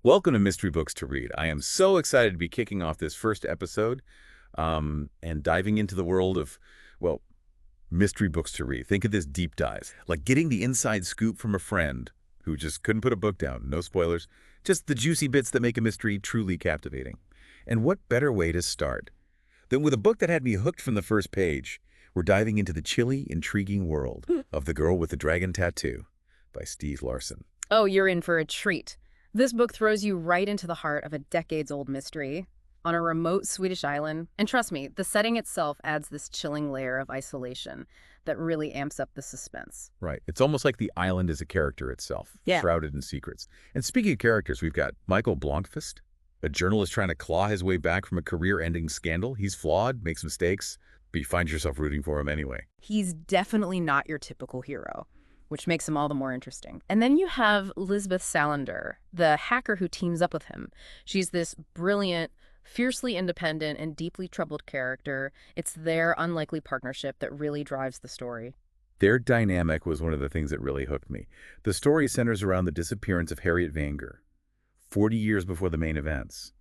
Welcome to Mystery Books to Read. I am so excited to be kicking off this first episode and diving into the world of, well, mystery books to read. Think of this deep dive, like getting the inside scoop from a friend who just couldn't put a book down. No spoilers, just the juicy bits that make a mystery truly captivating. And what better way to start than with a book that had me hooked from the first page? We're diving into the chilly, intriguing world of The Girl with the Dragon Tattoo by Stieg Larsson. Oh, you're in for a treat. This book throws you right into the heart of a decades-old mystery on a remote Swedish island. And trust me, the setting itself adds this chilling layer of isolation that really amps up the suspense. Right. It's almost like the island is a character itself, Yeah. shrouded in secrets. And speaking of characters, we've got Michael Blomkvist, a journalist trying to claw his way back from a career-ending scandal. He's flawed, makes mistakes, but you find yourself rooting for him anyway. He's definitely not your typical hero, which makes him all the more interesting. And then you have Lisbeth Salander, the hacker who teams up with him. She's this brilliant, fiercely independent, and deeply troubled character. It's their unlikely partnership that really drives the story. Their dynamic was one of the things that really hooked me. The story centers around the disappearance of Harriet Wenger, 40 years before the main events.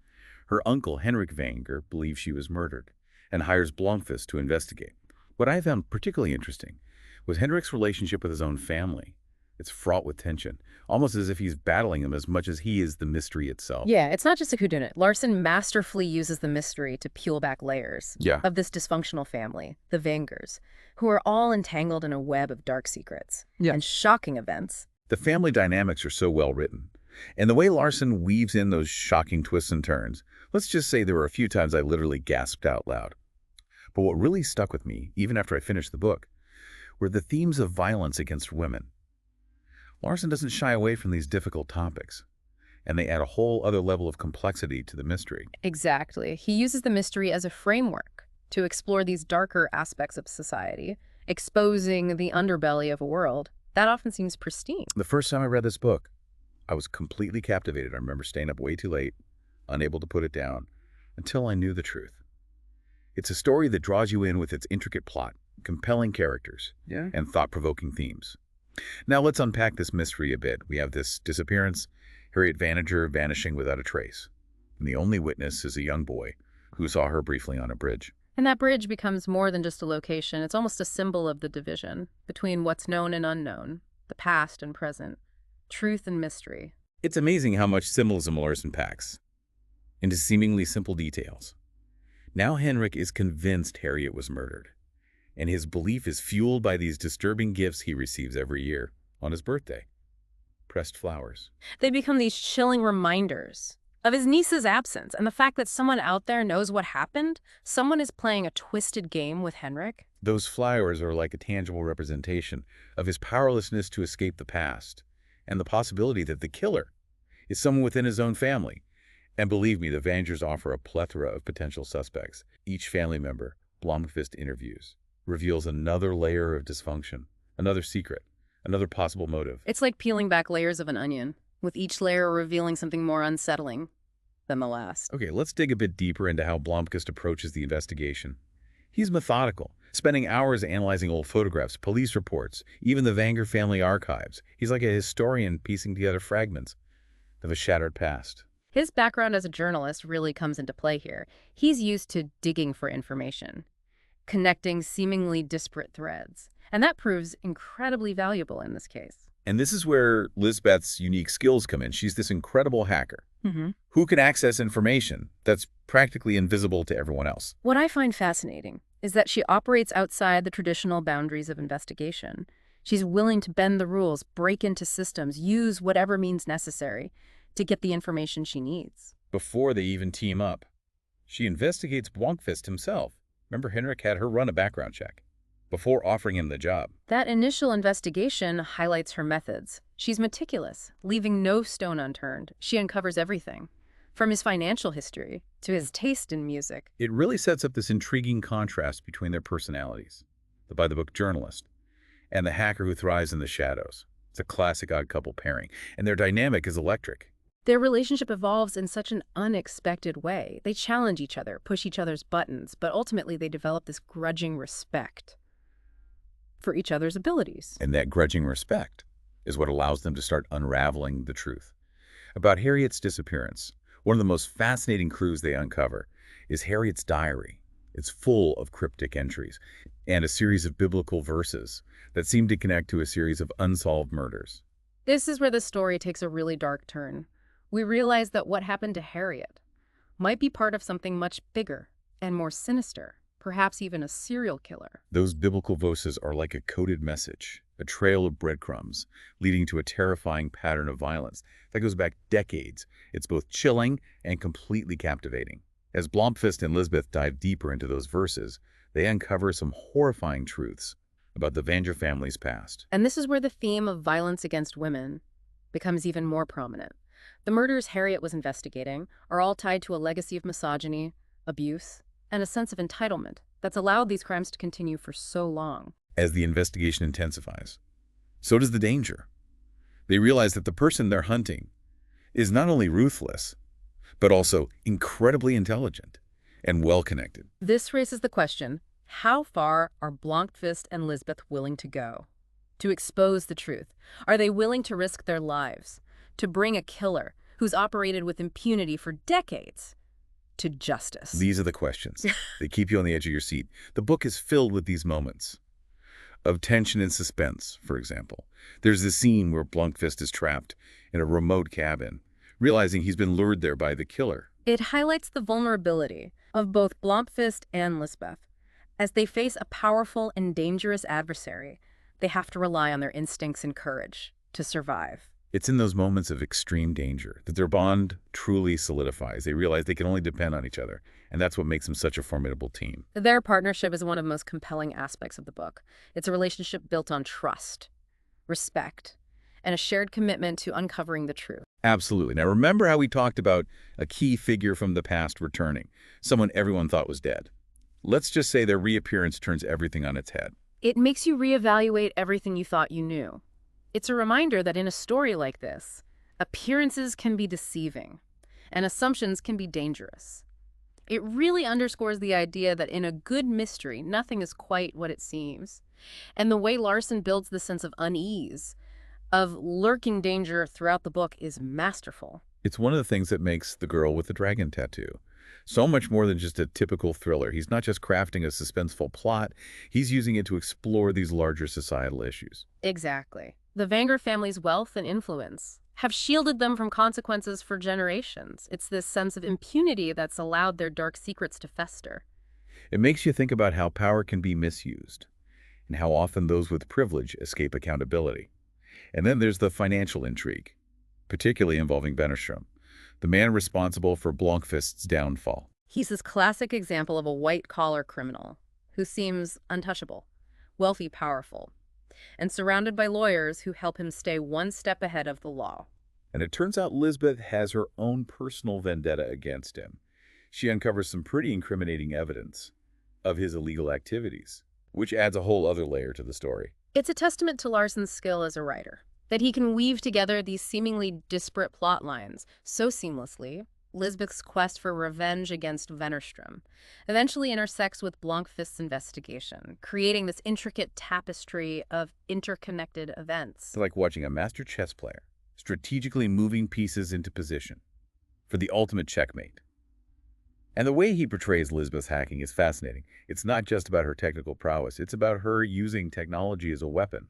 Her uncle, Henrik Wenger, believes she was murdered and hires Blomkvist to investigate. What I found particularly interesting was Henrik's relationship with his own family. It's fraught with tension, almost as if he's battling them as much as he is the mystery itself. Yeah, it's not just a whodunit. Larsson masterfully uses the mystery to peel back layers of this dysfunctional family, the Wengers, who are all entangled in a web of dark secrets and shocking events. The family dynamics are so well written. And the way Larsson weaves in those shocking twists and turns, let's just say there were a few times I literally gasped out loud. But what really stuck with me, even after I finished the book, were the themes of violence against women. Larsson doesn't shy away from these difficult topics, and they add a whole other level of complexity to the mystery. Exactly. He uses the mystery as a framework to explore these darker aspects of society, exposing the underbelly of a world that often seems pristine. The first time I read this book, I was completely captivated. I remember staying up way too late, unable to put it down, until I knew the truth. It's a story that draws you in with its intricate plot, compelling characters, and thought-provoking themes. Now let's unpack this mystery a bit. We have this disappearance, Harriet Wenger vanishing without a trace. And the only witness is a young boy who saw her briefly on a bridge. And that bridge becomes more than just a location. It's almost a symbol of the division between what's known and unknown, the past and present, truth and mystery. It's amazing how much symbolism Larsson packs into seemingly simple details. Now Henrik is convinced Harriet was murdered, and his belief is fueled by these disturbing gifts he receives every year on his birthday. Pressed flowers. They become these chilling reminders of his niece's absence and the fact that someone out there knows what happened. Someone is playing a twisted game with Henrik. Those flowers are like a tangible representation of his powerlessness to escape the past and the possibility that the killer is someone within his own family. And believe me, the Wengers offer a plethora of potential suspects. Each family member Blomkvist interviews reveals another layer of dysfunction, another secret, another possible motive. It's like peeling back layers of an onion, with each layer revealing something more unsettling than the last. Okay, let's dig a bit deeper into how Blomkvist approaches the investigation. He's methodical, spending hours analyzing old photographs, police reports, even the Wenger family archives. He's like a historian piecing together fragments of a shattered past. His background as a journalist really comes into play here. He's used to digging for information, connecting seemingly disparate threads. And that proves incredibly valuable in this case. And this is where Lisbeth's unique skills come in. She's this incredible hacker who can access information that's practically invisible to everyone else. What I find fascinating is that she operates outside the traditional boundaries of investigation. She's willing to bend the rules, break into systems, use whatever means necessary to get the information she needs. Before they even team up, she investigates Blomkvist himself. Remember, Henrik had her run a background check before offering him the job. That initial investigation highlights her methods. She's meticulous, leaving no stone unturned. She uncovers everything, from his financial history to his taste in music. It really sets up this intriguing contrast between their personalities, the by-the-book journalist and the hacker who thrives in the shadows. It's a classic odd couple pairing, and their dynamic is electric. Their relationship evolves in such an unexpected way. They challenge each other, push each other's buttons, but ultimately they develop this grudging respect for each other's abilities. And that grudging respect is what allows them to start unraveling the truth. About Harriet's disappearance, one of the most fascinating clues they uncover is Harriet's diary. It's full of cryptic entries and a series of biblical verses that seem to connect to a series of unsolved murders. This is where the story takes a really dark turn. We realize that what happened to Harriet might be part of something much bigger and more sinister, perhaps even a serial killer. Those biblical verses are like a coded message, a trail of breadcrumbs, leading to a terrifying pattern of violence that goes back decades. It's both chilling and completely captivating. As Blomkvist and Lisbeth dive deeper into those verses, they uncover some horrifying truths about the Vanger family's past. And this is where the theme of violence against women becomes even more prominent. The murders Harriet was investigating are all tied to a legacy of misogyny, abuse, and a sense of entitlement that's allowed these crimes to continue for so long. As the investigation intensifies, so does the danger. They realize that the person they're hunting is not only ruthless, but also incredibly intelligent and well-connected. This raises the question, how far are Blomkvist and Lisbeth willing to go to expose the truth? Are they willing to risk their lives to bring a killer who's operated with impunity for decades to justice? These are the questions. They keep you on the edge of your seat. The book is filled with these moments of tension and suspense, for example. There's this scene where Blomkvist is trapped in a remote cabin, realizing he's been lured there by the killer. It highlights the vulnerability of both Blomkvist and Lisbeth. As they face a powerful and dangerous adversary, they have to rely on their instincts and courage to survive. It's in those moments of extreme danger that their bond truly solidifies. They realize they can only depend on each other, and that's what makes them such a formidable team. Their partnership is one of the most compelling aspects of the book. It's a relationship built on trust, respect, and a shared commitment to uncovering the truth. Absolutely. Now, remember how we talked about a key figure from the past returning, someone everyone thought was dead. Let's just say their reappearance turns everything on its head. It makes you reevaluate everything you thought you knew. It's a reminder that in a story like this, appearances can be deceiving, and assumptions can be dangerous. It really underscores the idea that in a good mystery, nothing is quite what it seems. And the way Larsson builds the sense of unease, of lurking danger throughout the book is masterful. It's one of the things that makes The Girl with the Dragon Tattoo so much more than just a typical thriller. He's not just crafting a suspenseful plot, he's using it to explore these larger societal issues. Exactly. The Vanger family's wealth and influence have shielded them from consequences for generations. It's this sense of impunity that's allowed their dark secrets to fester. It makes you think about how power can be misused and how often those with privilege escape accountability. And then there's the financial intrigue, particularly involving Wennerstrom, the man responsible for Blomkvist's downfall. He's this classic example of a white-collar criminal who seems untouchable, wealthy, powerful, and surrounded by lawyers who help him stay one step ahead of the law. And it turns out Lisbeth has her own personal vendetta against him. She uncovers some pretty incriminating evidence of his illegal activities, which adds a whole other layer to the story. It's a testament to Larsson's skill as a writer, that he can weave together these seemingly disparate plot lines so seamlessly. Lisbeth's quest for revenge against Wennerstrom eventually intersects with Blomkvist's investigation, creating this intricate tapestry of interconnected events. It's like watching a master chess player strategically moving pieces into position for the ultimate checkmate. And the way he portrays Lisbeth's hacking is fascinating. It's not just about her technical prowess, it's about her using technology as a weapon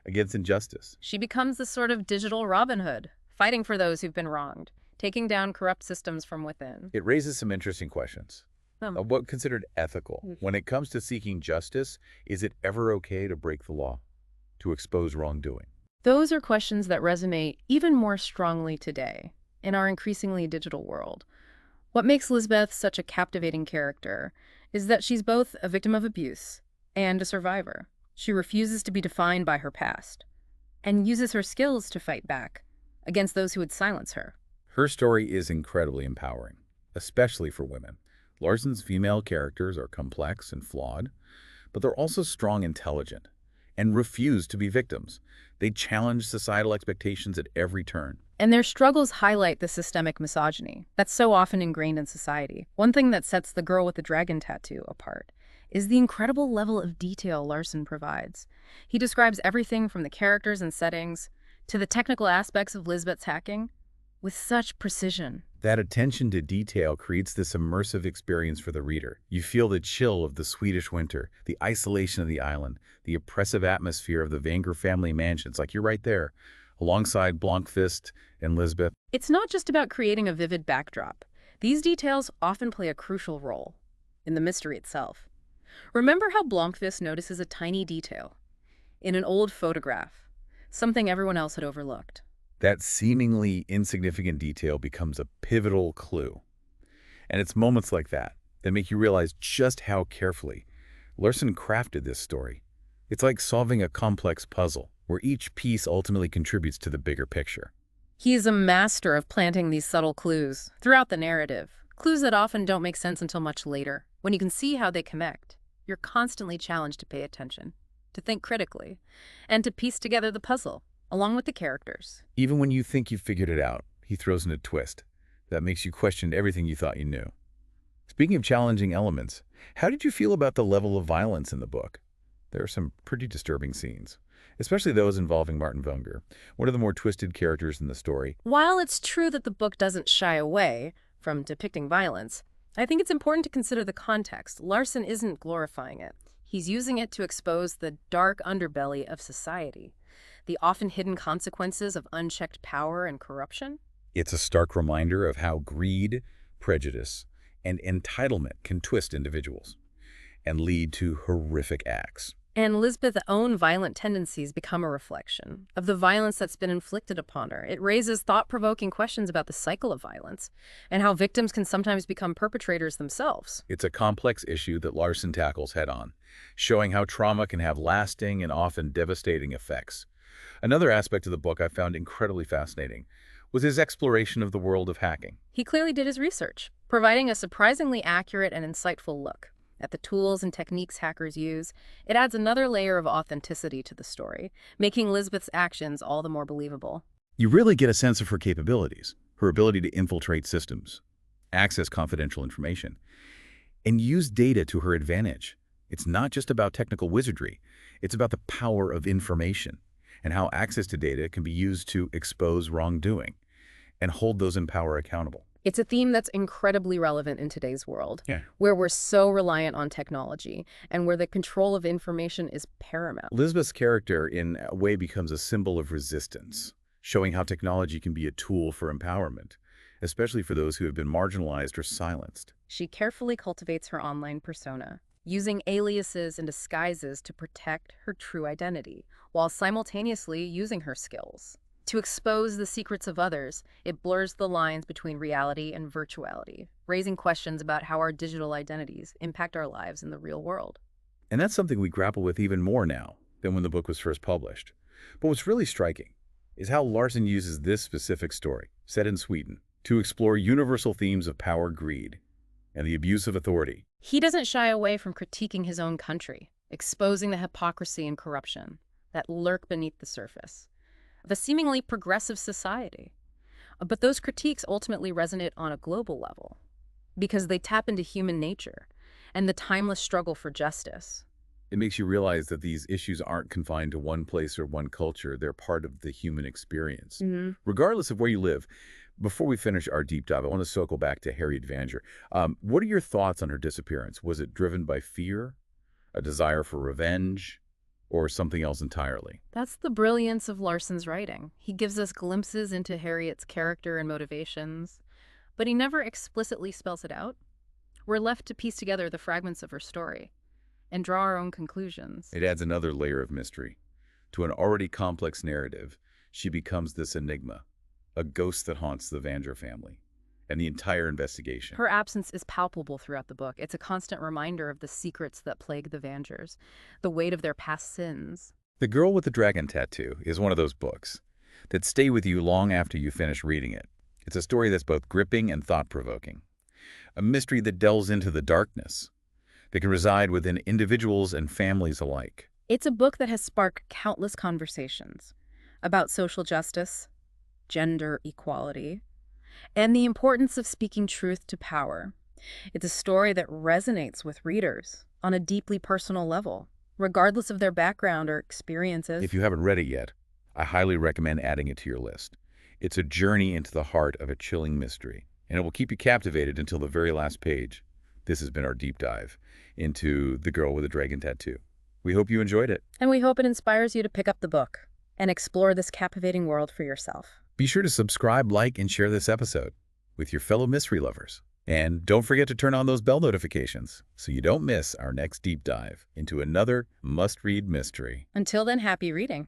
against injustice. She becomes this sort of digital Robin Hood, fighting for those who've been wronged, taking down corrupt systems from within. It raises some interesting questions. What considered ethical? When it comes to seeking justice, is it ever okay to break the law, to expose wrongdoing? Those are questions that resonate even more strongly today in our increasingly digital world. What makes Lisbeth such a captivating character is that she's both a victim of abuse and a survivor. She refuses to be defined by her past and uses her skills to fight back against those who would silence her. Her story is incredibly empowering, especially for women. Larsson's female characters are complex and flawed, but they're also strong, intelligent, and refuse to be victims. They challenge societal expectations at every turn. And their struggles highlight the systemic misogyny that's so often ingrained in society. One thing that sets The Girl with the Dragon Tattoo apart is the incredible level of detail Larsson provides. He describes everything from the characters and settings to the technical aspects of Lisbeth's hacking with such precision. That attention to detail creates this immersive experience for the reader. You feel the chill of the Swedish winter, the isolation of the island, the oppressive atmosphere of the Wenger family mansion. It's like you're right there, alongside Blomkvist and Lisbeth. It's not just about creating a vivid backdrop. These details often play a crucial role in the mystery itself. Remember how Blomkvist notices a tiny detail in an old photograph, something everyone else had overlooked. That seemingly insignificant detail becomes a pivotal clue. And it's moments like that that make you realize just how carefully Larsson crafted this story. It's like solving a complex puzzle, where each piece ultimately contributes to the bigger picture. He's a master of planting these subtle clues throughout the narrative, clues that often don't make sense until much later. When you can see how they connect, you're constantly challenged to pay attention, to think critically, and to piece together the puzzle, along with the characters. Even when you think you've figured it out, he throws in a twist that makes you question everything you thought you knew. Speaking of challenging elements, how did you feel about the level of violence in the book? There are some pretty disturbing scenes, especially those involving Martin Wenger, one of the more twisted characters in the story. While it's true that the book doesn't shy away from depicting violence, I think it's important to consider the context. Larsson isn't glorifying it. He's using it to expose the dark underbelly of society, the often hidden consequences of unchecked power and corruption. It's a stark reminder of how greed, prejudice, and entitlement can twist individuals and lead to horrific acts. And Lisbeth's own violent tendencies become a reflection of the violence that's been inflicted upon her. It raises thought-provoking questions about the cycle of violence and how victims can sometimes become perpetrators themselves. It's a complex issue that Larsson tackles head-on, showing how trauma can have lasting and often devastating effects. Another aspect of the book I found incredibly fascinating was his exploration of the world of hacking. He clearly did his research, providing a surprisingly accurate and insightful look at the tools and techniques hackers use. It adds another layer of authenticity to the story, making Lisbeth's actions all the more believable. You really get a sense of her capabilities, her ability to infiltrate systems, access confidential information, and use data to her advantage. It's not just about technical wizardry, it's about the power of information and how access to data can be used to expose wrongdoing and hold those in power accountable. It's a theme that's incredibly relevant in today's world, Yeah. where we're so reliant on technology and where the control of information is paramount. Lisbeth's character, in a way, becomes a symbol of resistance, showing how technology can be a tool for empowerment, especially for those who have been marginalized or silenced. She carefully cultivates her online persona, using aliases and disguises to protect her true identity, while simultaneously using her skills to expose the secrets of others. It blurs the lines between reality and virtuality, raising questions about how our digital identities impact our lives in the real world. And that's something we grapple with even more now than when the book was first published. But what's really striking is how Larsson uses this specific story, set in Sweden, to explore universal themes of power, greed, and the abuse of authority. He doesn't shy away from critiquing his own country, exposing the hypocrisy and corruption that lurk beneath the surface of a seemingly progressive society. But those critiques ultimately resonate on a global level because they tap into human nature and the timeless struggle for justice. It makes you realize that these issues aren't confined to one place or one culture. They're part of the human experience, regardless of where you live. Before we finish our deep dive, I want to circle back to Harriet Vanger. What are your thoughts on her disappearance? Was it driven by fear, a desire for revenge, or something else entirely? That's the brilliance of Larsson's writing. He gives us glimpses into Harriet's character and motivations, but he never explicitly spells it out. We're left to piece together the fragments of her story and draw our own conclusions. It adds another layer of mystery. To an already complex narrative, she becomes this enigma, a ghost that haunts the Vanger family and the entire investigation. Her absence is palpable throughout the book. It's a constant reminder of the secrets that plague the Vangers, the weight of their past sins. The Girl with the Dragon Tattoo is one of those books that stay with you long after you finish reading it. It's a story that's both gripping and thought-provoking, a mystery that delves into the darkness that can reside within individuals and families alike. It's a book that has sparked countless conversations about social justice, gender equality, and the importance of speaking truth to power. It's a story that resonates with readers on a deeply personal level, regardless of their background or experiences. If you haven't read it yet, I highly recommend adding it to your list. It's a journey into the heart of a chilling mystery, and it will keep you captivated until the very last page. This has been our deep dive into The Girl with a Dragon Tattoo. We hope you enjoyed it. And we hope it inspires you to pick up the book and explore this captivating world for yourself. Be sure to subscribe, like, and share this episode with your fellow mystery lovers. And don't forget to turn on those bell notifications so you don't miss our next deep dive into another must-read mystery. Until then, happy reading.